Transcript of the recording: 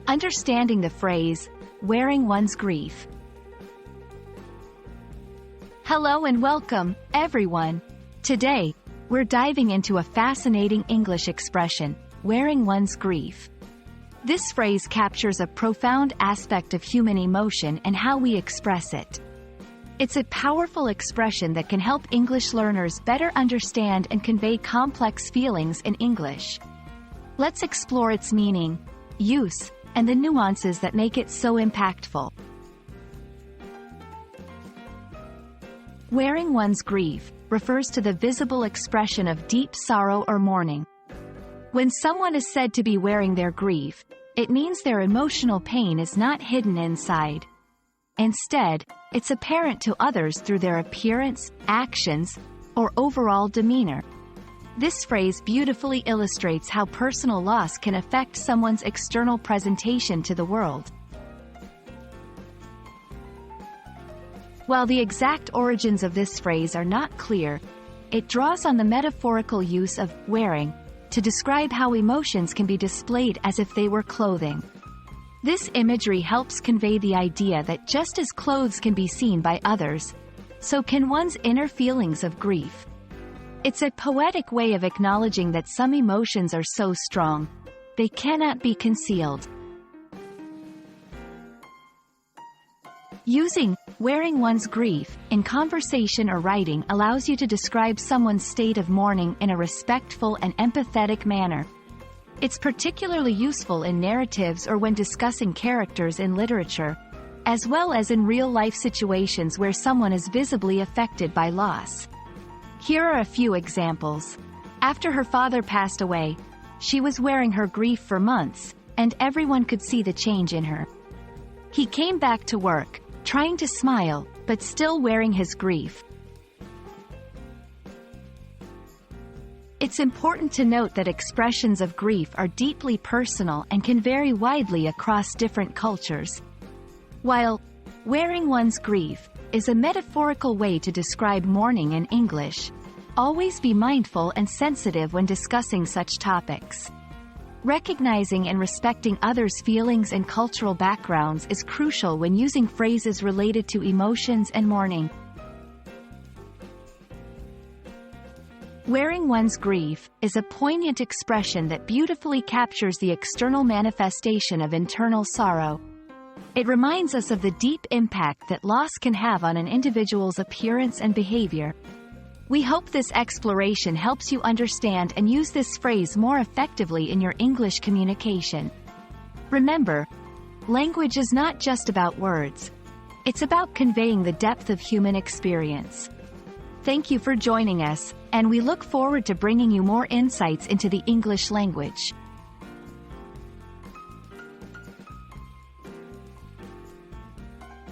Understanding the phrase, wearing one's grief. Hello and welcome, everyone. Today, we're diving into a fascinating English expression, wearing one's grief. This phrase captures a profound aspect of human emotion and how we express it. It's a powerful expression that can help English learners better understand and convey complex feelings in English. Let's explore its meaning, use, and the nuances that make it so impactful. Wearing one's grief refers to the visible expression of deep sorrow or mourning. When someone is said to be wearing their grief, it means their emotional pain is not hidden inside. Instead, it's apparent to others through their appearance, actions, or overall demeanor. This phrase beautifully illustrates how personal loss can affect someone's external presentation to the world. While the exact origins of this phrase are not clear, it draws on the metaphorical use of wearing to describe how emotions can be displayed as if they were clothing. This imagery helps convey the idea that just as clothes can be seen by others, so can one's inner feelings of grief. It's a poetic way of acknowledging that some emotions are so strong, they cannot be concealed. Using wearing one's grief in conversation or writing allows you to describe someone's state of mourning in a respectful and empathetic manner. It's particularly useful in narratives or when discussing characters in literature, as well as in real-life situations where someone is visibly affected by loss. Here are a few examples. After her father passed away, she was wearing her grief for months, and everyone could see the change in her. He came back to work, trying to smile, but still wearing his grief. It's important to note that expressions of grief are deeply personal and can vary widely across different cultures. While wearing one's grief is a metaphorical way to describe mourning in English, always be mindful and sensitive when discussing such topics. Recognizing and respecting others' feelings and cultural backgrounds is crucial when using phrases related to emotions and mourning. Wearing one's grief is a poignant expression that beautifully captures the external manifestation of internal sorrow. It reminds us of the deep impact that loss can have on an individual's appearance and behavior. We hope this exploration helps you understand and use this phrase more effectively in your English communication. Remember, language is not just about words. It's about conveying the depth of human experience. Thank you for joining us, and we look forward to bringing you more insights into the English language.